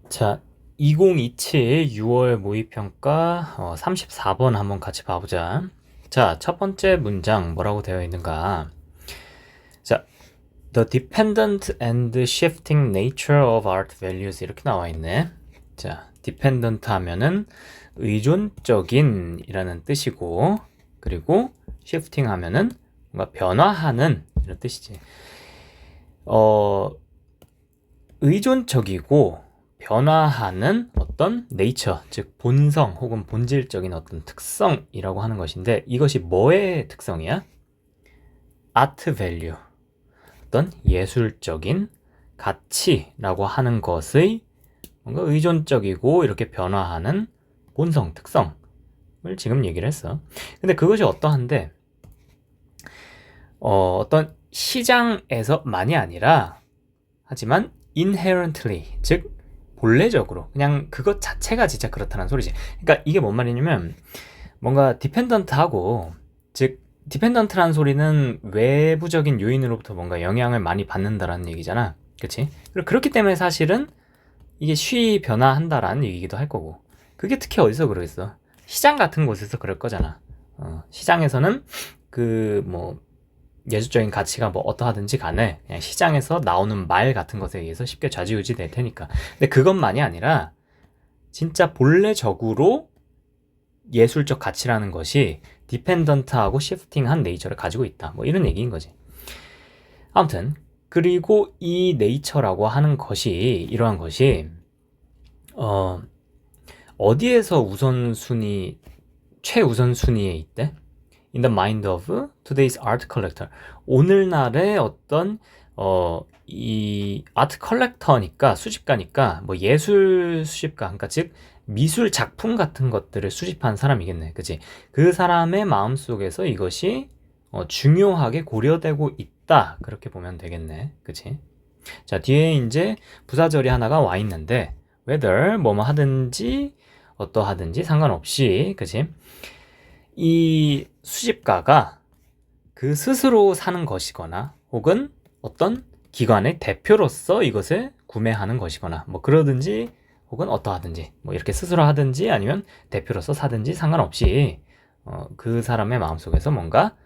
자, 2027 6월 모의평가 34번 한번 같이 봐보자. 자, 첫 번째 문장 뭐라고 되어 있는가? 자, The dependent and shifting nature of art values 이렇게 나와 있네. 자, dependent 하면은 의존적인 이라는 뜻이고, 그리고 shifting 하면은 뭔가 변화하는 이런 뜻이지. 의존적이고 변화하는 어떤 네이처, 즉 본성 혹은 본질적인 어떤 특성이라고 하는 것인데, 이것이 뭐의 특성이야? 아트 밸류, 어떤 예술적인 가치라고 하는 것의 뭔가 의존적이고 이렇게 변화하는 본성, 특성을 지금 얘기를 했어. 근데 그것이 어떠한데, 어떤 시장에서만이 아니라, 하지만 inherently, 즉 본래적으로 그냥 그것 자체가 진짜 그렇다는 소리지. 그러니까 이게 뭔 말이냐면, 뭔가 디펜던트하고, 즉 디펜던트라는 소리는 외부적인 요인으로부터 뭔가 영향을 많이 받는다라는 얘기잖아. 그치? 그렇기 때문에 사실은 이게 쉬이 변화한다라는 얘기기도 할 거고, 그게 특히 어디서 그러겠어? 시장 같은 곳에서 그럴 거잖아. 시장에서는 뭐 예술적인 가치가 뭐 어떠하든지 간에 그냥 시장에서 나오는 말 같은 것에 의해서 쉽게 좌지우지 될 테니까. 근데 그것만이 아니라 진짜 본래적으로 예술적 가치라는 것이 디펜던트하고 시프팅한 네이처를 가지고 있다, 뭐 이런 얘기인 거지. 아무튼 그리고 이 네이처라고 하는 것이, 이러한 것이 어디에서 최우선순위에 있대? In the mind of today's art collector. 오늘날의 어떤 이 아트 컬렉터니까, 수집가니까, 뭐 예술 수집가, 그러니까 즉 미술 작품 같은 것들을 수집한 사람이겠네, 그치? 그 사람의 마음속에서 이것이 중요하게 고려되고 있다, 그렇게 보면 되겠네, 그치? 자, 뒤에 이제 부사절이 하나가 와 있는데, whether 뭐뭐 하든지 어떠하든지 상관없이, 그치? 이 수집가가 그 스스로 사는 것이거나, 혹은 어떤 기관의 대표로서 이것을 구매하는 것이거나, 뭐 그러든지, 혹은 어떠하든지, 뭐 이렇게 스스로 하든지 아니면 대표로서 사든지 상관없이 그 사람의 마음속에서 뭔가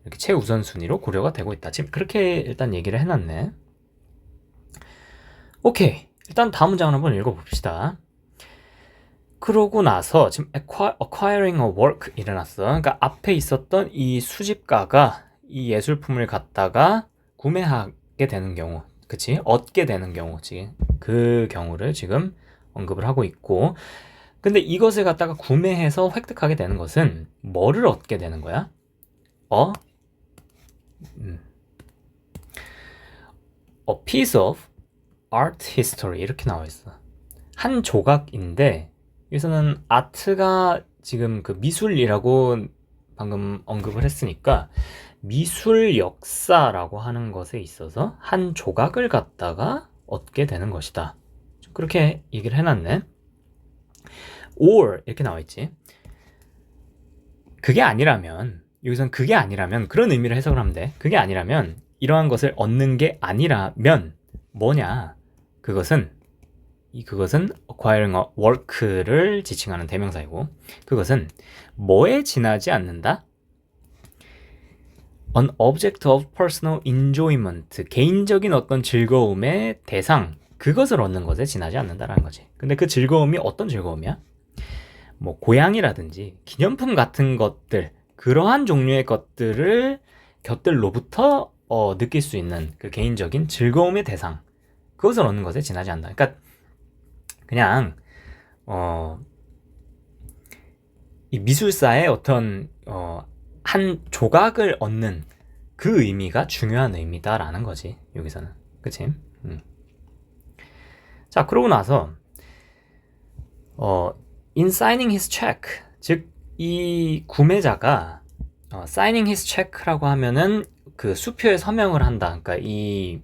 이렇게 최우선순위로 고려가 되고 있다. 지금 그렇게 일단 얘기를 해놨네. 오케이, 일단 다음 문장을 한번 읽어봅시다. 그러고 나서 지금 acquiring a work 일어났어. 그러니까 앞에 있었던 이 수집가가 이 예술품을 갖다가 구매하게 되는 경우, 그치? 얻게 되는 경우지. 그 경우를 지금 언급을 하고 있고, 근데 이것을 갖다가 구매해서 획득하게 되는 것은 뭐를 얻게 되는 거야? A piece of art history 이렇게 나와 있어. 한 조각인데, 여기서는 아트가 지금 그 미술이라고 방금 언급을 했으니까 미술 역사라고 하는 것에 있어서 한 조각을 갖다가 얻게 되는 것이다, 그렇게 얘기를 해놨네. or 이렇게 나와 있지. 그게 아니라면, 여기선 그게 아니라면 그런 의미를 해석을 하면 돼. 그게 아니라면, 이러한 것을 얻는 게 아니라면 뭐냐? 그것은 acquiring a work를 지칭하는 대명사이고, 그것은 뭐에 지나지 않는다? An object of personal enjoyment, 개인적인 어떤 즐거움의 대상, 그것을 얻는 것에 지나지 않는다라는 거지. 근데 그 즐거움이 어떤 즐거움이야? 뭐 고양이라든지 기념품 같은 것들, 그러한 종류의 것들을 곁들로부터 느낄 수 있는 그 개인적인 즐거움의 대상, 그것을 얻는 것에 지나지 않는다. 그러니까 그냥 이 미술사의 어떤 한 조각을 얻는 그 의미가 중요한 의미다라는 거지, 여기서는. 그치? 자, 그러고 나서 in signing his check, 즉 이 구매자가 signing his check라고 하면은 그 수표에 서명을 한다, 그러니까 이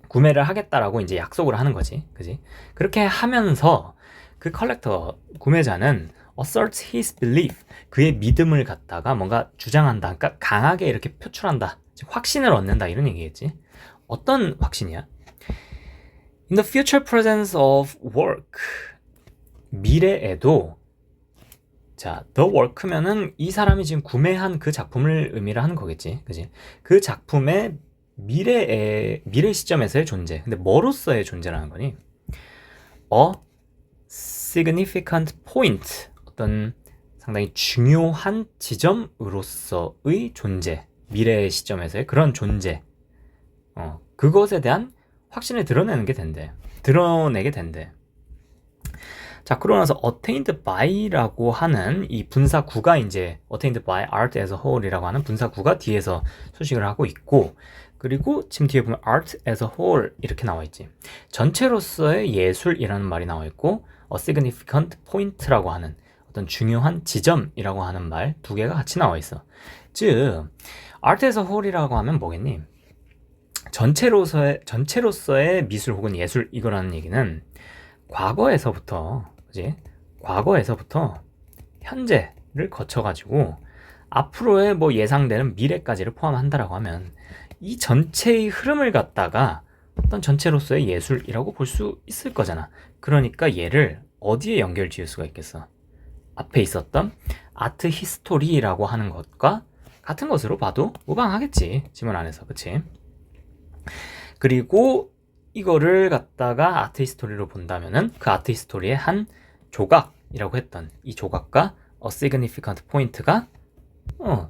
구매를 하겠다라고 이제 약속을 하는 거지, 그지? 그렇게 하면서 그 컬렉터, 구매자는 asserts his belief, 그의 믿음을 갖다가 뭔가 주장한다, 그러니까 강하게 이렇게 표출한다, 즉 확신을 얻는다, 이런 얘기겠지. 어떤 확신이야? In the future presence of work. 미래에도 자, the work면은 이 사람이 지금 구매한 그 작품을 의미를 하는 거겠지. 그지? 그 작품의 미래 시점에서의 존재. 근데 뭐로서의 존재라는 거니? A significant point. 어떤 상당히 중요한 지점으로서의 존재. 미래의 시점에서의 그런 존재. 그것에 대한 확신을 드러내게 된대. 자, 그러고 나서 attained by라고 하는 이 분사구가 이제 attained by art as a whole이라고 하는 분사구가 뒤에서 수식을 하고 있고, 그리고 지금 뒤에 보면 art as a whole 이렇게 나와 있지. 전체로서의 예술이라는 말이 나와 있고, a significant point라고 하는 어떤 중요한 지점이라고 하는 말 두 개가 같이 나와 있어. 즉, art as a whole이라고 하면 뭐겠니? 전체로서의 미술 혹은 예술 이거라는 얘기는 과거에서부터 현재를 거쳐가지고 앞으로의 뭐 예상되는 미래까지를 포함한다라고 하면 이 전체의 흐름을 갖다가 어떤 전체로서의 예술이라고 볼 수 있을 거잖아. 그러니까 얘를 어디에 연결 지을 수가 있겠어? 앞에 있었던 아트 히스토리라고 하는 것과 같은 것으로 봐도 무방하겠지. 지문 안에서. 그치? 그리고 이거를 갖다가 아트 히스토리로 본다면은 그 아트 히스토리의 한 조각이라고 했던 이 조각과 a significant point가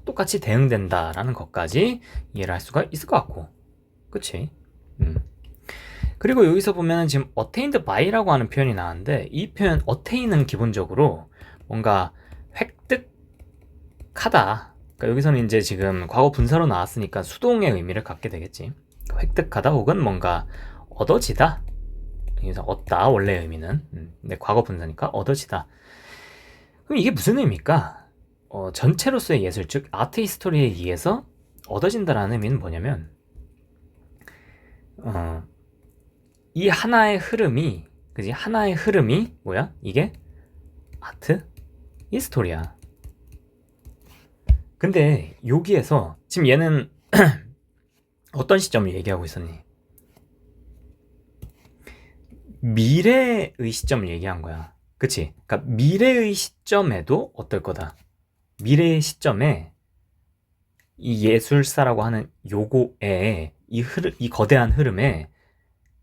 똑같이 대응된다라는 것까지 이해를 할 수가 있을 것 같고, 그치? 그리고 여기서 보면은 지금 attained by라고 하는 표현이 나왔는데 이 표현 attain은 기본적으로 뭔가 획득하다. 그러니까 여기서는 이제 지금 과거 분사로 나왔으니까 수동의 의미를 갖게 되겠지. 획득하다 혹은 뭔가 얻어지다. 여기서 얻다 원래 의미는. 근데 과거 분사니까 얻어지다. 그럼 이게 무슨 의미일까? 전체로서의 예술, 즉 아트 히스토리에 의해서 얻어진다라는 의미는 뭐냐면 이 하나의 흐름이, 그지? 하나의 흐름이 뭐야? 이게 아트 히스토리야. 근데 여기에서 지금 얘는 어떤 시점을 얘기하고 있었니? 미래의 시점을 얘기한 거야. 그치? 그러니까 미래의 시점에도 어떨 거다. 미래의 시점에 이 예술사라고 하는 요거에 이 거대한 흐름에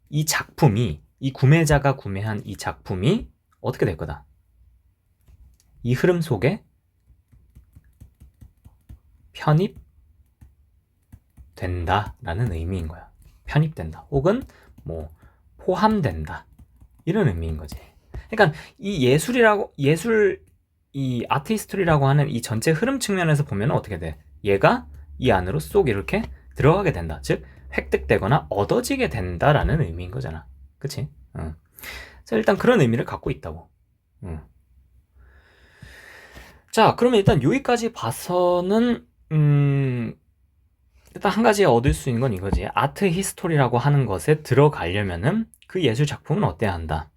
이 작품이, 이 구매자가 구매한 이 작품이 어떻게 될 거다. 이 흐름 속에 편입된다라는 의미인 거야. 편입된다. 혹은 뭐 포함된다. 이런 의미인 거지. 그러니까 이 이 아트 히스토리라고 하는 이 전체 흐름 측면에서 보면 어떻게 돼? 얘가 이 안으로 쏙 이렇게 들어가게 된다. 즉 획득되거나 얻어지게 된다라는 의미인 거잖아. 그치? 그래서 일단 그런 의미를 갖고 있다고. 자, 그러면 일단 여기까지 봐서는 일단 한 가지 얻을 수 있는 건 이거지. 아트 히스토리라고 하는 것에 들어가려면은 그 예술 작품은 어때야 한다.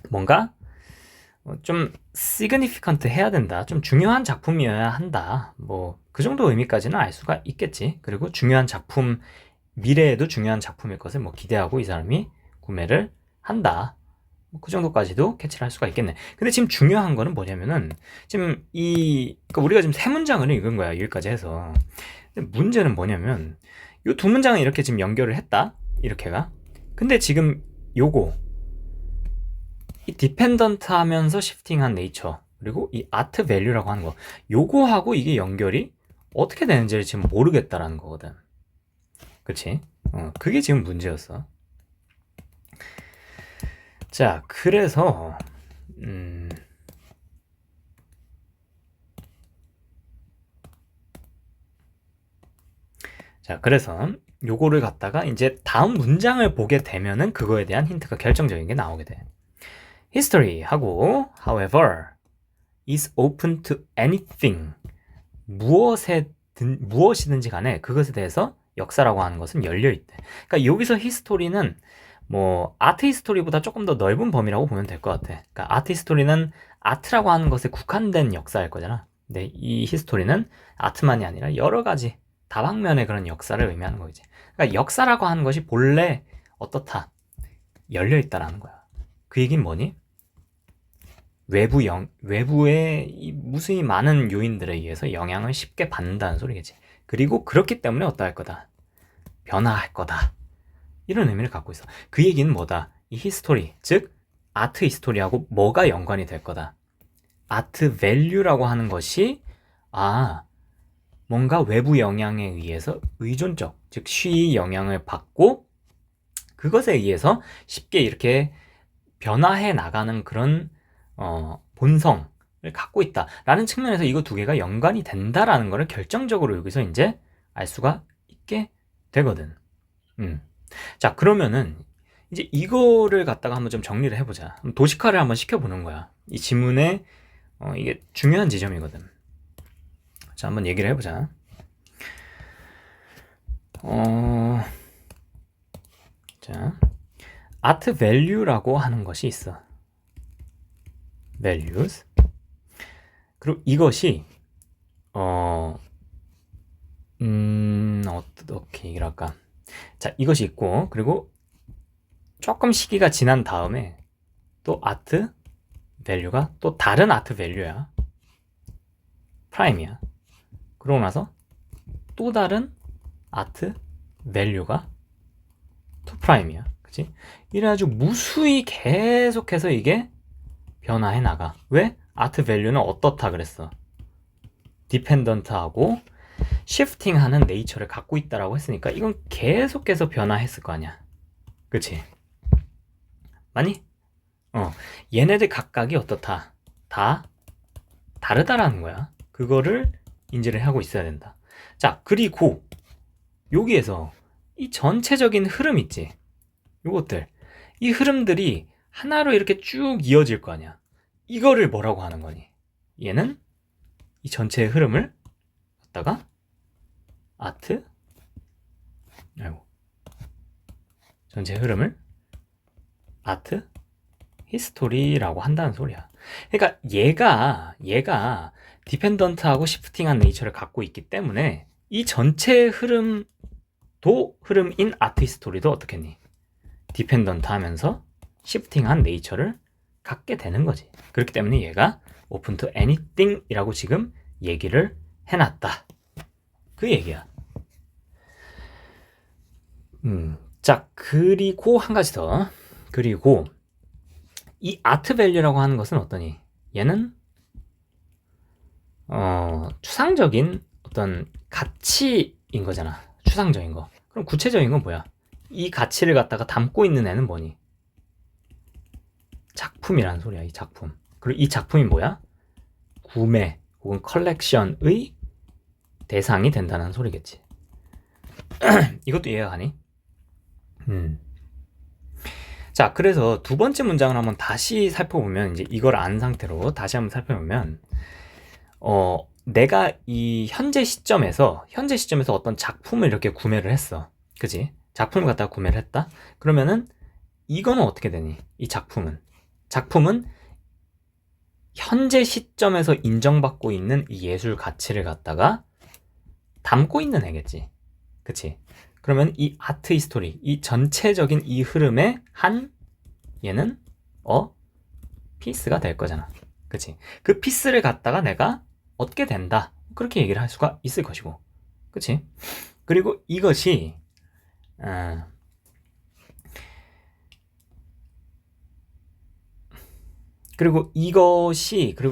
뭔가 좀 significant 해야 된다. 좀 중요한 작품이어야 한다. 뭐 그 정도 의미까지는 알 수가 있겠지. 그리고 중요한 작품, 미래에도 중요한 작품일 것을 뭐 기대하고 이 사람이 구매를 한다. 그 정도까지도 캐치를 할 수가 있겠네. 근데 지금 중요한 거는 뭐냐면은 지금 그러니까 우리가 지금 세 문장을 읽은 거야. 여기까지 해서. 근데 문제는 뭐냐면 이 두 문장은 이렇게 지금 연결을 했다. 이렇게가. 근데 지금 요거 이 디펜던트 하면서 시프팅한 네이처 그리고 이 아트 밸류라고 하는 거 요거하고 이게 연결이 어떻게 되는지를 지금 모르겠다라는 거거든. 그치? 그게 지금 문제였어. 자, 그래서 그래서 요거를 갖다가 이제 다음 문장을 보게 되면은 그거에 대한 힌트가 결정적인 게 나오게 돼. History 하고 however is open to anything. 무엇이든지 간에 그것에 대해서 역사라고 하는 것은 열려 있대. 그러니까 여기서 히스토리는 뭐 아트 히스토리보다 조금 더 넓은 범위라고 보면 될 것 같아. 그러니까 아트 히스토리는 아트라고 하는 것에 국한된 역사일 거잖아. 근데 이 히스토리는 아트만이 아니라 여러 가지 다방면의 그런 역사를 의미하는 거지. 그러니까 역사라고 하는 것이 본래 어떻다. 열려 있다라는 거야. 그 얘기는 뭐니? 외부의 이 무수히 많은 요인들에 의해서 영향을 쉽게 받는다는 소리겠지. 그리고 그렇기 때문에 어떠할 거다? 변화할 거다. 이런 의미를 갖고 있어. 그 얘기는 뭐다? 이 히스토리, 즉 아트 히스토리하고 뭐가 연관이 될 거다? 아트 밸류라고 하는 것이 뭔가 외부 영향에 의해서 의존적, 즉 쉬 영향을 받고 그것에 의해서 쉽게 이렇게 변화해 나가는 그런 본성을 갖고 있다라는 측면에서 이거 두 개가 연관이 된다라는 것을 결정적으로 여기서 이제 알 수가 있게 되거든. 자, 그러면은 이제 이거를 갖다가 한번 좀 정리를 해보자. 도식화를 한번 시켜보는 거야. 이 지문에 이게 중요한 지점이거든. 자, 한번 얘기를 해보자. 자, 아트 밸류라고 하는 것이 있어. values. 그리고 이것이 어떻게 얘기를 할까? 자, 이것이 있고, 그리고 조금 시기가 지난 다음에 또 아트 밸류가 또 다른 아트 밸류야. 프라임이야. 그러고 나서 또 다른 아트 밸류가 투 프라임이야. 그치? 이래가지고 무수히 계속해서 이게 변화해 나가. 왜? 아트 밸류는 어떻다 그랬어? 디펜던트하고 시프팅하는 네이처를 갖고 있다라고 했으니까 이건 계속해서 변화했을 거 아니야. 그치? 맞니? 얘네들 각각이 어떻다? 다 다르다라는 거야. 그거를 인지를 하고 있어야 된다. 자, 그리고 여기에서 이 전체적인 흐름 있지? 요것들. 이 흐름들이 하나로 이렇게 쭉 이어질 거 아니야. 이거를 뭐라고 하는 거니? 얘는 이 전체의 흐름을 갖다가 전체 흐름을 아트 히스토리라고 한다는 소리야. 그러니까 얘가 디펜던트하고 시프팅한 네이처를 갖고 있기 때문에 이 전체 흐름도 흐름인 아트 히스토리도 어떻겠니? 디펜던트 하면서 시프팅한 네이처를 갖게 되는 거지. 그렇기 때문에 얘가 open to anything 이라고 지금 얘기를 해놨다. 그 얘기야. 자, 그리고 한 가지 더. 그리고 이 아트 밸류라고 하는 것은 어떠니? 얘는 추상적인 어떤 가치인 거잖아. 추상적인 거. 그럼 구체적인 건 뭐야? 이 가치를 갖다가 담고 있는 애는 뭐니? 작품이라는 소리야. 이 작품. 그리고 이 작품이 뭐야? 구매 혹은 컬렉션의 대상이 된다는 소리겠지. 이것도 이해가 가니? 자, 그래서 두 번째 문장을 한번 다시 살펴보면, 이제 이걸 안 상태로 다시 한번 살펴보면, 내가 이 현재 시점에서 어떤 작품을 이렇게 구매를 했어. 그지? 작품을 갖다가 구매를 했다? 그러면은, 이거는 어떻게 되니? 이 작품은 현재 시점에서 인정받고 있는 이 예술 가치를 갖다가 담고 있는 애겠지. 그치? 그러면 이 아트 히스토리, 이 전체적인 이 흐름의 얘는 피스가 될 거잖아. 그치? 그 피스를 갖다가 내가 얻게 된다. 그렇게 얘기를 할 수가 있을 것이고. 그치? 그리고 이것이 그리고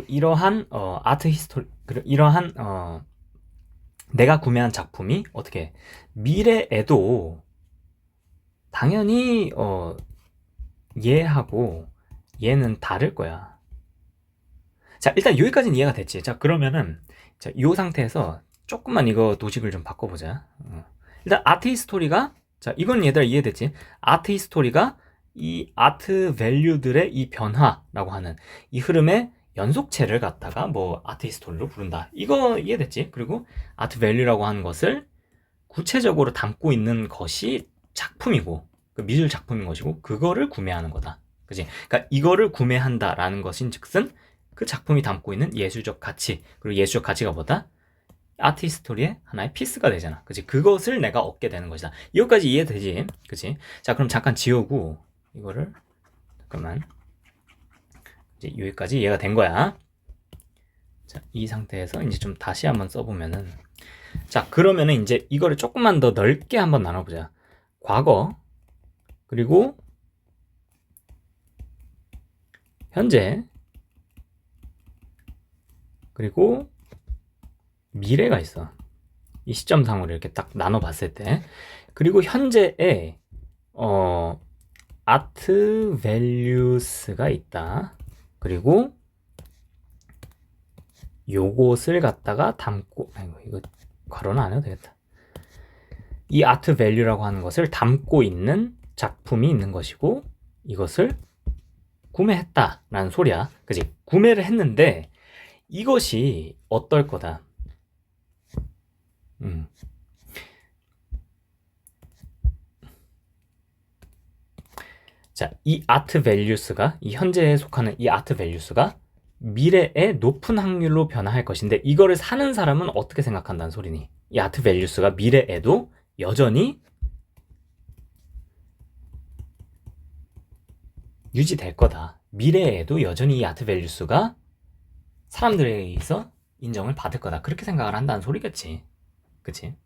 이러한 아트 히스토리, 그리고 이러한 내가 구매한 작품이 어떻게 미래에도 당연히 얘하고 얘는 다를 거야. 자, 일단 여기까지는 이해가 됐지. 자, 그러면은 자, 이 상태에서 조금만 이거 도식을 좀 바꿔보자. 일단 아트 히스토리가, 자, 이건 얘들아 이해됐지? 아트 히스토리가 이 아트 밸류들의 이 변화라고 하는 이 흐름의 연속체를 갖다가 뭐 아트 히스토리로 부른다. 이거 이해됐지? 그리고 아트 밸류라고 하는 것을 구체적으로 담고 있는 것이 작품이고, 그 미술 작품인 것이고, 그거를 구매하는 거다. 그지? 그러니까 이거를 구매한다라는 것인 즉슨 그 작품이 담고 있는 예술적 가치, 그리고 예술적 가치가 뭐다? 아트 히스토리의 하나의 피스가 되잖아. 그치? 그것을 내가 얻게 되는 것이다. 이거까지 이해되지? 그치? 자, 그럼 잠깐 지우고 이거를 잠깐만 이제 여기까지 이해가 된 거야. 자, 이 상태에서 이제 좀 다시 한번 써보면은 자, 그러면은 이제 이거를 조금만 더 넓게 한번 나눠보자. 과거 그리고 현재 그리고 미래가 있어. 이 시점상으로 이렇게 딱 나눠봤을 때 그리고 현재에 art values가 있다. 그리고 요것을 갖다가 담고 아이고 이거 괄호는 안 해도 되겠다. 이 art value라고 하는 것을 담고 있는 작품이 있는 것이고 이것을 구매했다라는 소리야. 그치? 구매를 했는데 이것이 어떨 거다. 자, 이 art values가 이 현재에 속하는 이 art values가 미래에 높은 확률로 변화할 것인데 이거를 사는 사람은 어떻게 생각한다는 소리니? 이 art values가 미래에도 여전히 유지될 거다. 미래에도 여전히 이 art values가 사람들에 의해서 인정을 받을 거다. 그렇게 생각을 한다는 소리겠지. 그치?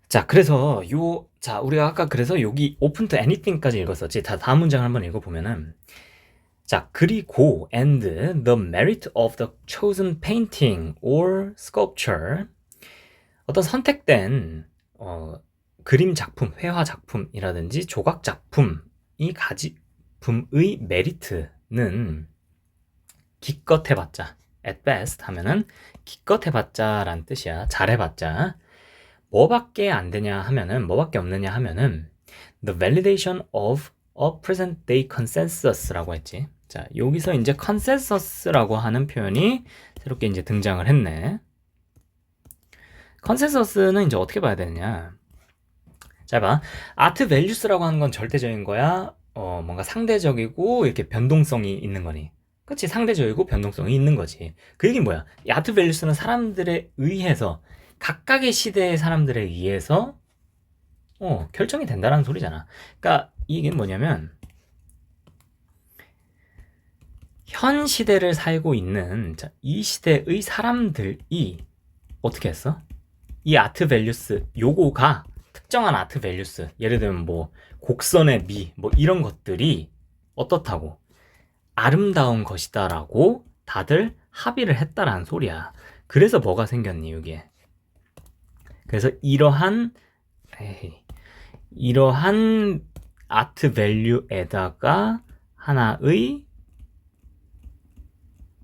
자, 그래서 우리가 아까 그래서 여기 open to anything까지 읽었었지. 다음 문장을 한번 읽어보면은 자, 그리고 and the merit of the chosen painting or sculpture 어떤 선택된 그림 작품, 회화 작품이라든지 조각 작품의 메리트는 기껏 해봤자 at best 하면은 기껏 해봤자 라는 뜻이야. 잘해봤자 뭐밖에 안 되냐 하면은 뭐밖에 없느냐 하면은 the validation of a present day consensus라고 했지. 자, 여기서 이제 consensus라고 하는 표현이 새롭게 이제 등장을 했네. consensus는 이제 어떻게 봐야 되느냐? 자, 봐. art values라고 하는 건 절대적인 거야. 뭔가 상대적이고 이렇게 변동성이 있는 거니. 그치? 상대적이고 변동성이 있는 거지. 그 얘기는 뭐야? 이 art values는 사람들에 의해서 각각의 시대의 사람들에 의해서 결정이 된다는 소리잖아. 그러니까 이 얘기는 뭐냐면 현 시대를 살고 있는 이 시대의 사람들이 어떻게 했어? 이 아트 밸류스 요거가 특정한 아트 밸류스 예를 들면 뭐 곡선의 미 뭐 이런 것들이 어떻다고 아름다운 것이다 라고 다들 합의를 했다라는 소리야. 그래서 뭐가 생겼니 여기에. 그래서 이러한 아트 밸류에다가 하나의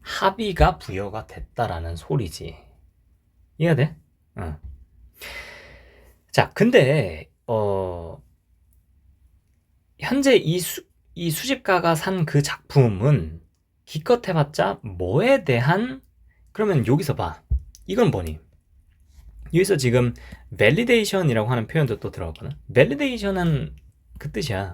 합의가 부여가 됐다라는 소리지. 이해가 돼? 응. 자, 근데 현재 이 수집가가 산 그 작품은 기껏 해봤자 뭐에 대한 그러면 여기서 봐. 이건 뭐니? 여기서 지금 validation이라고 하는 표현도 또 들어갔거든. validation은 그 뜻이야.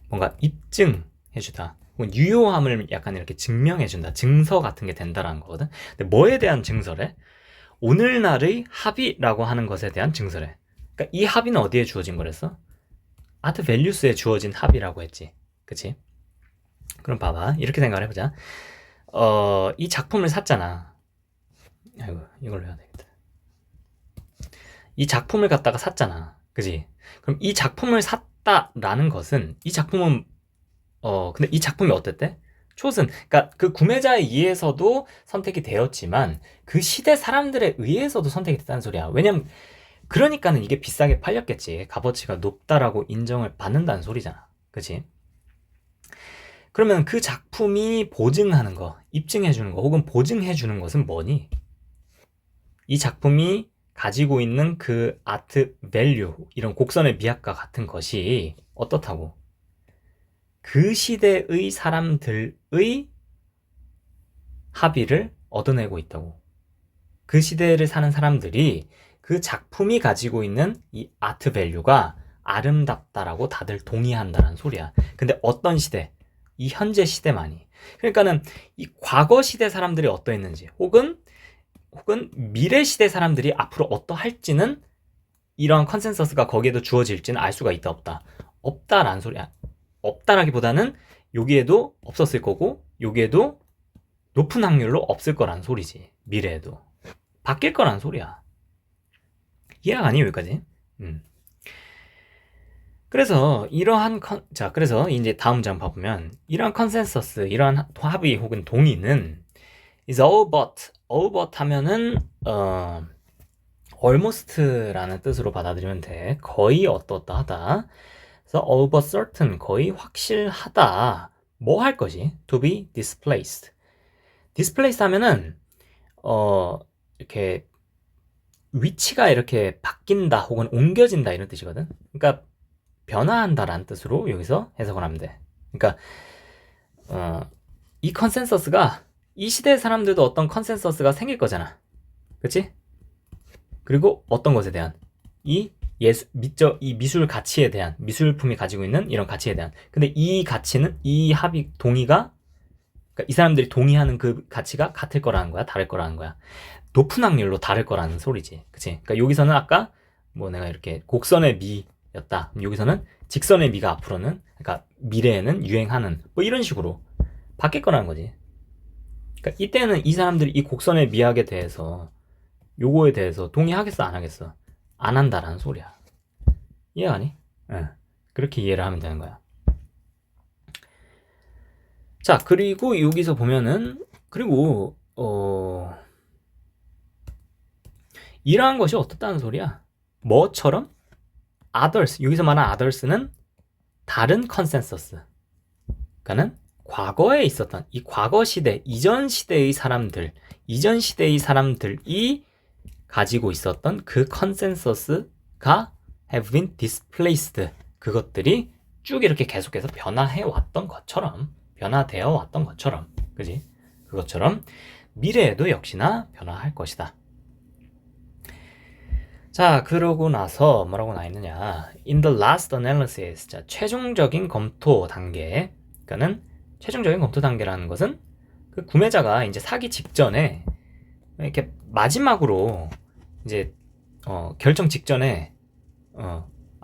뭔가 입증해주다. 유효함을 약간 이렇게 증명해준다. 증서 같은 게 된다라는 거거든. 근데 뭐에 대한 증서래? 오늘날의 합의라고 하는 것에 대한 증서래. 그러니까 이 합의는 어디에 주어진 거랬어? 아트 밸류스에 주어진 합의라고 했지. 그치? 그럼 봐봐. 이렇게 생각을 해보자. 이 작품을 샀잖아. 아이고, 이걸로 해야 되겠다. 이 작품을 갖다가 샀잖아. 그지? 그럼 이 작품을 샀다라는 것은 이 작품은 근데 이 작품이 어땠대? 초슨, 그러니까 그 구매자에 의해서도 선택이 되었지만 그 시대 사람들에 의해서도 선택이 됐다는 소리야. 왜냐면 그러니까는 이게 비싸게 팔렸겠지. 값어치가 높다라고 인정을 받는다는 소리잖아. 그치? 그러면 그 작품이 보증하는 거, 입증해주는 거, 혹은 보증해주는 것은 뭐니? 이 작품이 가지고 있는 그 아트 밸류, 이런 곡선의 미학과 같은 것이 어떻다고? 그 시대의 사람들의 합의를 얻어내고 있다고. 그 시대를 사는 사람들이 그 작품이 가지고 있는 이 아트 밸류가 아름답다라고 다들 동의한다는 소리야. 근데 어떤 시대? 이 현재 시대만이. 그러니까는 이 과거 시대 사람들이 어떠했는지 혹은 미래 시대 사람들이 앞으로 어떠할지는 이러한 컨센서스가 거기에도 주어질지는 알 수가 있다 없다. 없다라는 소리야. 없다라기보다는 여기에도 없었을 거고 여기에도 높은 확률로 없을 거라는 소리지. 미래에도 바뀔 거라는 소리야. 이해가 가니 여기까지? 그래서 그래서 이제 다음 장 봐보면 이러한 컨센서스, 이러한 합의 혹은 동의는 is all but 하면은 almost라는 뜻으로 받아들이면 돼. 거의 어떻다 하다. 그래서 all but certain, 거의 확실하다. 뭐 할 것이? to be displaced. displaced 하면은 이렇게 위치가 이렇게 바뀐다 혹은 옮겨진다 이런 뜻이거든. 그러니까 변화한다라는 뜻으로 여기서 해석을 하면 돼. 그러니까 이 컨센서스가 이 시대의 사람들도 어떤 컨센서스가 생길 거잖아. 그치? 그리고 어떤 것에 대한 이 미술 가치에 대한, 미술품이 가지고 있는 이런 가치에 대한. 근데 이 가치는, 이 합의 동의가, 그러니까 이 사람들이 동의하는 그 가치가 같을 거라는 거야, 다를 거라는 거야. 높은 확률로 다를 거라는 소리지. 그치? 그러니까 여기서는 아까 뭐 내가 이렇게 곡선의 미였다. 여기서는 직선의 미가 앞으로는, 그러니까 미래에는 유행하는 뭐 이런 식으로 바뀔 거라는 거지. 그러니까 이때는 이 사람들이 이 곡선의 미학에 대해서, 요거에 대해서 동의하겠어 안 하겠어? 안 한다라는 소리야. 이해가니? 응. 그렇게 이해를 하면 되는 거야. 자, 그리고 여기서 보면은, 그리고 이러한 것이 어떻다는 소리야? 뭐처럼? others, 여기서 말하는 others는 다른 컨센서스. 그러니까는 과거에 있었던 이 과거 시대, 이전 시대의 사람들이 가지고 있었던 그 컨센서스가 have been displaced. 그것들이 쭉 이렇게 계속해서 변화되어 왔던 것처럼, 그지? 그것처럼 미래에도 역시나 변화할 것이다. 자, 그러고 나서 뭐라고 나와 있느냐? In the last analysis, 자, 최종적인 검토 단계. 그러니까는 최종적인 검토 단계라는 것은 그 구매자가 이제 사기 직전에 이렇게 마지막으로 이제 결정 직전에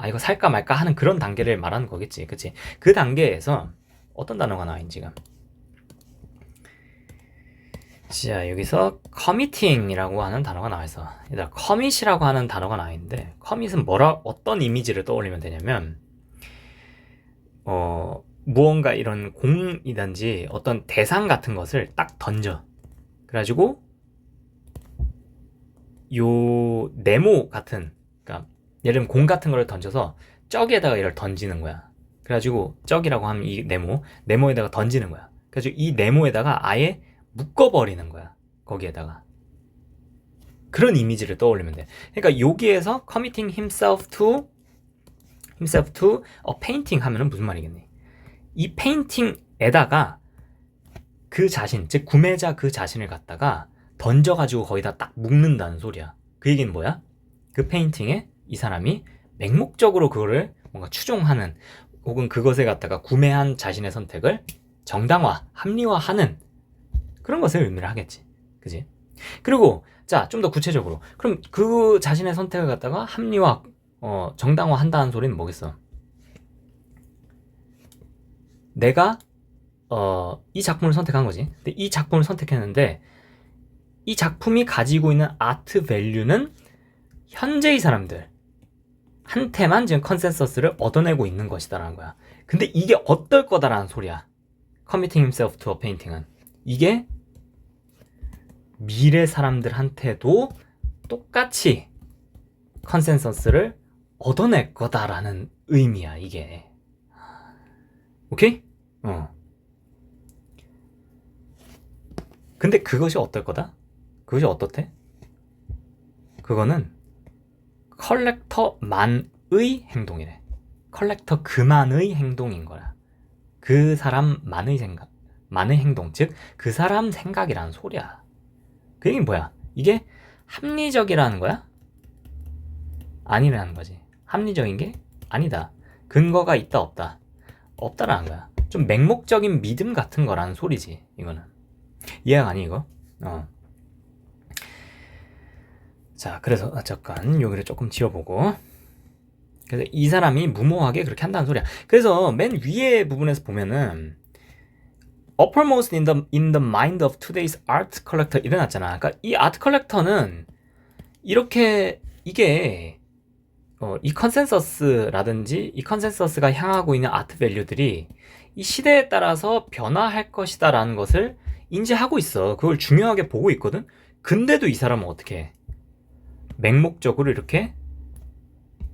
이거 살까 말까 하는 그런 단계를 말하는 거겠지, 그치? 그 단계에서 어떤 단어가 나와 있는지 지금. 자, 여기서 committing이라고 하는 단어가 나와 있어. 얘들아, commit이라고 하는 단어가 나와 있는데, commit은 어떤 이미지를 떠올리면 되냐면, 무언가 이런 공이든지 어떤 대상 같은 것을 딱 던져. 그래가지고 요 네모 같은, 그러니까 예를 들면 공 같은 거를 던져서 저기에다가 이걸 던지는 거야. 그래가지고 저기라고 하면 이 네모에다가 던지는 거야. 그래가지고 이 네모에다가 아예 묶어버리는 거야. 거기에다가. 그런 이미지를 떠올리면 돼. 그러니까 여기에서 committing himself to a painting 하면은 무슨 말이겠니? 이 페인팅에다가 그 자신, 즉 구매자 그 자신을 갖다가 던져가지고 거기다 딱 묶는다는 소리야. 그 얘기는 뭐야? 그 페인팅에 이 사람이 맹목적으로 그거를 뭔가 추종하는, 혹은 그것에 갖다가 구매한 자신의 선택을 정당화, 합리화하는 그런 것을 의미를 하겠지. 그지? 그리고 자, 좀 더 구체적으로, 그럼 그 자신의 선택을 갖다가 합리화, 정당화 한다는 소리는 뭐겠어? 내가 이 작품을 선택한 거지. 근데 이 작품을 선택했는데 이 작품이 가지고 있는 아트 밸류는 현재의 사람들 한테만 지금 컨센서스를 얻어내고 있는 것이다라는 거야. 근데 이게 어떨 거다라는 소리야. Committing himself to a painting은 이게 미래 사람들한테도 똑같이 컨센서스를 얻어낼 거다라는 의미야, 이게. 오케이? 근데 그것이 어떨 거다? 그것이 어떻대? 그거는 컬렉터만의 행동이래. 컬렉터 그만의 행동인 거야. 그 사람만의 생각, 만의 행동, 즉 그 사람 생각이라는 소리야. 그 얘기는 뭐야? 이게 합리적이라는 거야? 아니라는 거지. 합리적인 게 아니다. 근거가 있다 없다? 없다라는 거야. 좀 맹목적인 믿음 같은 거라는 소리지, 이거는. 이해가 아니 이거? 자, 그래서 잠깐 여기를 조금 지워보고. 그래서 이 사람이 무모하게 그렇게 한다는 소리야. 그래서 맨 위에 부분에서 보면은 uppermost in the mind of today's art collector 일어났잖아. 그러니까 이 아트 컬렉터는 이렇게 이게 이 컨센서스라든지 이 컨센서스가 향하고 있는 아트 밸류들이 이 시대에 따라서 변화할 것이다라는 것을 인지하고 있어. 그걸 중요하게 보고 있거든. 근데도 이 사람은 어떻게 해? 맹목적으로 이렇게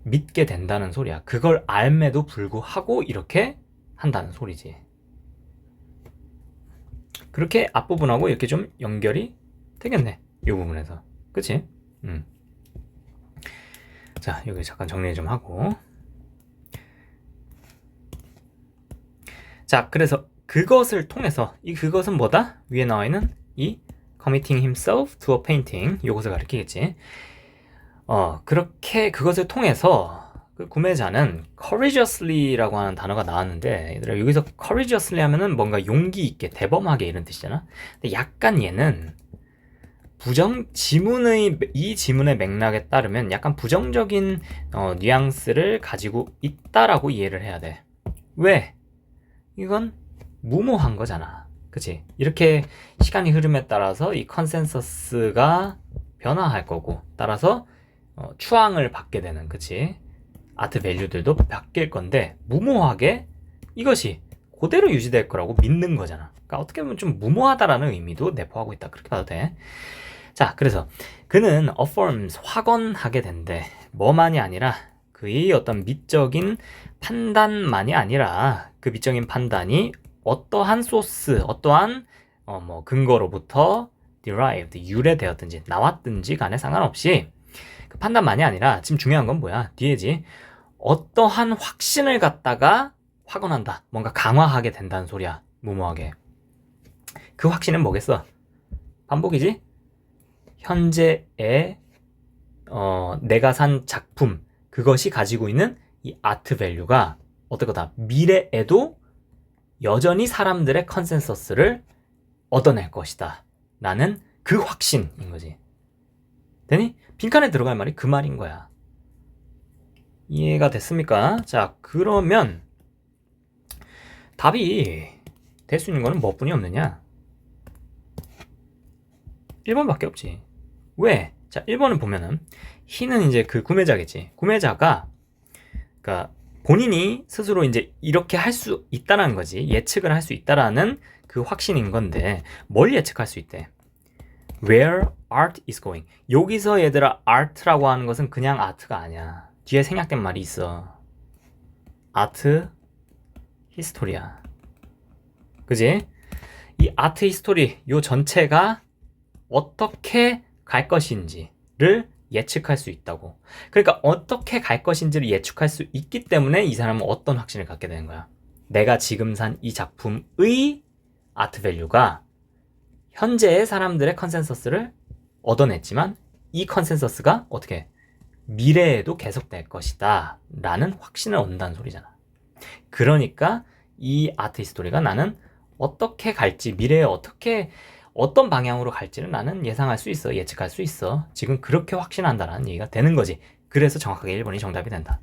믿게 된다는 소리야. 그걸 알매도 불구하고 이렇게 한다는 소리지. 그렇게 앞부분하고 이렇게 좀 연결이 되겠네. 이 부분에서. 그치? 자, 여기 잠깐 정리 좀 하고. 자, 그래서 그것을 통해서 그것은 뭐다? 위에 나와 있는 이 committing himself to a painting 이것을 가리키겠지. 그렇게 그것을 통해서 그 구매자는 courageously라고 하는 단어가 나왔는데 얘들아 여기서 courageously 하면은 뭔가 용기 있게 대범하게 이런 뜻이잖아. 근데 약간 얘는 이 지문의 맥락에 따르면 약간 부정적인 뉘앙스를 가지고 있다라고 이해를 해야 돼. 왜? 이건 무모한 거잖아. 그치? 이렇게 시간이 흐름에 따라서 이 컨센서스가 변화할 거고 따라서 추앙을 받게 되는, 그치? 아트 밸류들도 바뀔 건데 무모하게 이것이 그대로 유지될 거라고 믿는 거잖아. 그러니까 어떻게 보면 좀 무모하다라는 의미도 내포하고 있다. 그렇게 봐도 돼. 자, 그래서 그는 affirms, 확언하게 된대. 뭐만이 아니라 그의 어떤 미적인 판단만이 아니라 그 미적인 판단이 어떠한 소스, 어떠한 근거로부터 derived, 유래되었든지 나왔든지 간에 상관없이 그 판단만이 아니라 지금 중요한 건 뭐야? 뒤에지. 어떠한 확신을 갖다가 확언한다. 뭔가 강화하게 된다는 소리야. 무모하게. 그 확신은 뭐겠어? 반복이지? 현재의 내가 산 작품 그것이 가지고 있는 이 아트 밸류가 어떨 거다. 미래에도 여전히 사람들의 컨센서스를 얻어낼 것이다. 라는 그 확신인 거지. 되니? 빈칸에 들어갈 말이 그 말인 거야. 이해가 됐습니까? 자, 그러면 답이 될 수 있는 거는 뭐뿐이 없느냐? 1번밖에 없지. 왜? 자, 1번을 보면은 he는 이제 그 구매자겠지. 구매자가 그러니까 본인이 스스로 이제 이렇게 할 수 있다라는 거지. 예측을 할 수 있다라는 그 확신인 건데 뭘 예측할 수 있대? Where art is going. 여기서 얘들아 art라고 하는 것은 그냥 아트가 아니야. 뒤에 생략된 말이 있어. 아트 히스토리야. 그지? 이 아트 히스토리 요 전체가 어떻게 갈 것인지를 예측할 수 있다고. 그러니까 어떻게 갈 것인지를 예측할 수 있기 때문에 이 사람은 어떤 확신을 갖게 되는 거야. 내가 지금 산 이 작품의 아트 밸류가 현재의 사람들의 컨센서스를 얻어냈지만 이 컨센서스가 어떻게 미래에도 계속될 것이다 라는 확신을 얻는다는 소리잖아. 그러니까 이 아트 히스토리가 나는 어떻게 갈지, 미래에 어떤 방향으로 갈지를 나는 예상할 수 있어, 예측할 수 있어. 지금 그렇게 확신한다라는 얘기가 되는 거지. 그래서 정확하게 1번이 정답이 된다.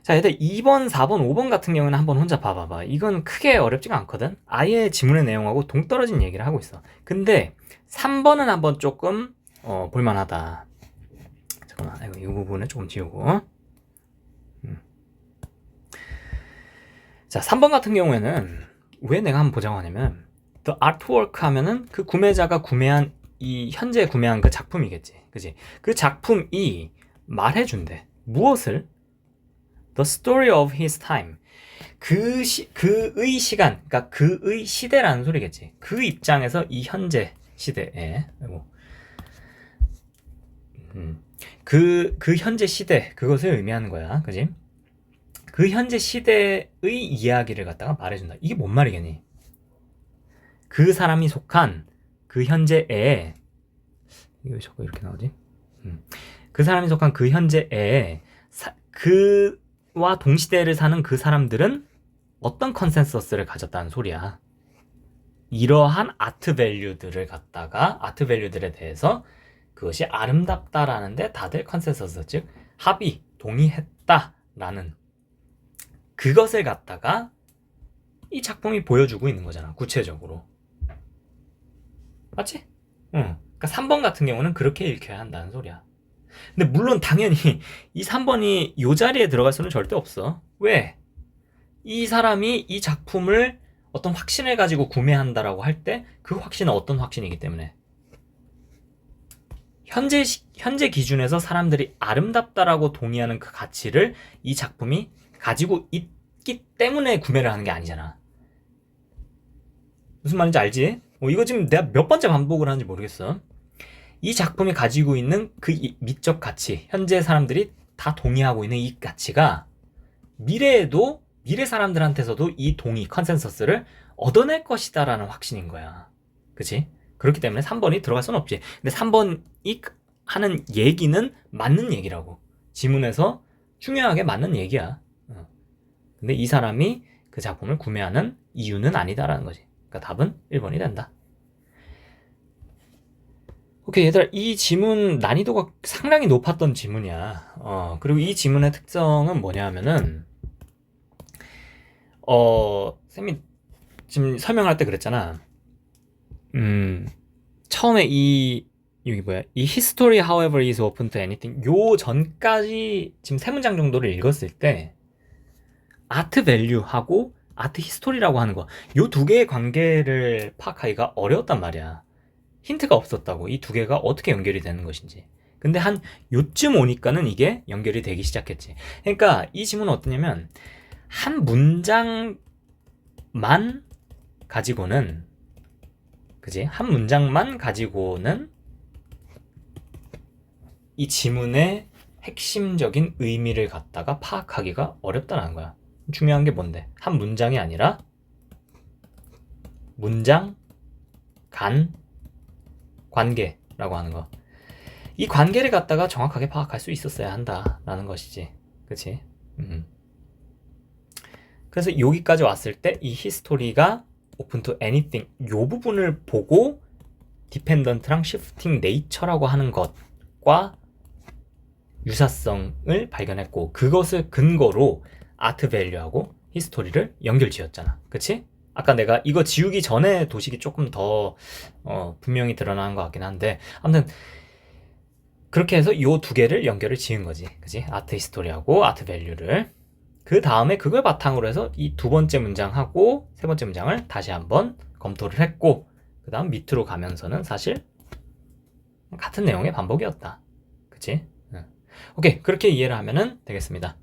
자, 얘들 2번, 4번, 5번 같은 경우는 한번 혼자 봐봐봐. 이건 크게 어렵지가 않거든. 아예 지문의 내용하고 동떨어진 얘기를 하고 있어. 근데 3번은 한번 조금 볼만하다. 잠깐만, 이 부분을 조금 지우고. 자, 3번 같은 경우에는 왜 내가 한번 보자고 하냐면 The artwork 하면은 그 구매자가 구매한 현재 구매한 그 작품이겠지. 그지? 그 작품이 말해준대. 무엇을? The story of his time. 그의 시간, 그러니까 그의 시대라는 소리겠지. 그 입장에서 이 현재 시대에, 그 현재 시대, 그것을 의미하는 거야. 그지? 그 현재 시대의 이야기를 갖다가 말해준다. 이게 뭔 말이겠니? 그 사람이 속한 그 현재에, 이거 왜 자꾸 이렇게 나오지? 그 사람이 속한 그 현재에, 그와 동시대를 사는 그 사람들은 어떤 컨센서스를 가졌다는 소리야. 이러한 아트 밸류들에 대해서 그것이 아름답다라는데 다들 컨센서스, 즉 합의, 동의했다라는 그것을 갖다가 이 작품이 보여주고 있는 거잖아, 구체적으로. 맞지? 응. 그러니까 3번 같은 경우는 그렇게 읽혀야 한다는 소리야. 근데 물론 당연히 이 3번이 이 자리에 들어갈 수는 절대 없어. 왜? 이 사람이 이 작품을 어떤 확신을 가지고 구매한다라고 할 때 그 확신은 어떤 확신이기 때문에 현재 기준에서 사람들이 아름답다라고 동의하는 그 가치를 이 작품이 가지고 있기 때문에 구매를 하는 게 아니잖아. 무슨 말인지 알지? 이거 지금 내가 몇 번째 반복을 하는지 모르겠어. 이 작품이 가지고 있는 그 미적 가치, 현재 사람들이 다 동의하고 있는 이 가치가 미래에도 미래 사람들한테서도 이 동의, 컨센서스를 얻어낼 것이다라는 확신인 거야. 그치? 그렇기 때문에 3번이 들어갈 수는 없지. 근데 3번이 하는 얘기는 맞는 얘기라고. 지문에서 중요하게 맞는 얘기야. 근데 이 사람이 그 작품을 구매하는 이유는 아니다라는 거지. 그러니까 답은 1번이 된다. 오케이, 얘들아, 이 지문 난이도가 상당히 높았던 지문이야. 그리고 이 지문의 특성은 뭐냐면은 쌤이 지금 설명할 때 그랬잖아. 처음에 여기 뭐야? 이 history however is open to anything 요 전까지 지금 세 문장 정도를 읽었을 때 아트 밸류하고 아트 히스토리라고 하는 거, 요 두 개의 관계를 파악하기가 어려웠단 말이야. 힌트가 없었다고, 이 두 개가 어떻게 연결이 되는 것인지. 근데 한 요쯤 오니까는 이게 연결이 되기 시작했지. 그러니까 이 지문은 어떠냐면 한 문장만 가지고는, 그지? 한 문장만 가지고는 이 지문의 핵심적인 의미를 갖다가 파악하기가 어렵다는 거야. 중요한 게 뭔데? 한 문장이 아니라 문장, 간, 관계라고 하는 거. 이 관계를 갖다가 정확하게 파악할 수 있었어야 한다라는 것이지. 그치? 그래서 여기까지 왔을 때 이 히스토리가 open to anything 요 부분을 보고 디펜던트랑 시프팅 네이처라고 하는 것과 유사성을 발견했고, 그것을 근거로 아트 밸류하고 히스토리를 연결 지었잖아. 그치? 아까 내가 이거 지우기 전에 도식이 조금 더 분명히 드러나는 것 같긴 한데, 아무튼 그렇게 해서 이 두 개를 연결을 지은 거지. 그치? 아트 히스토리하고 아트 밸류를. 그 다음에 그걸 바탕으로 해서 이 두 번째 문장하고 세 번째 문장을 다시 한번 검토를 했고, 그 다음 밑으로 가면서는 사실 같은 내용의 반복이었다. 그치? 오케이, 그렇게 이해를 하면 되겠습니다.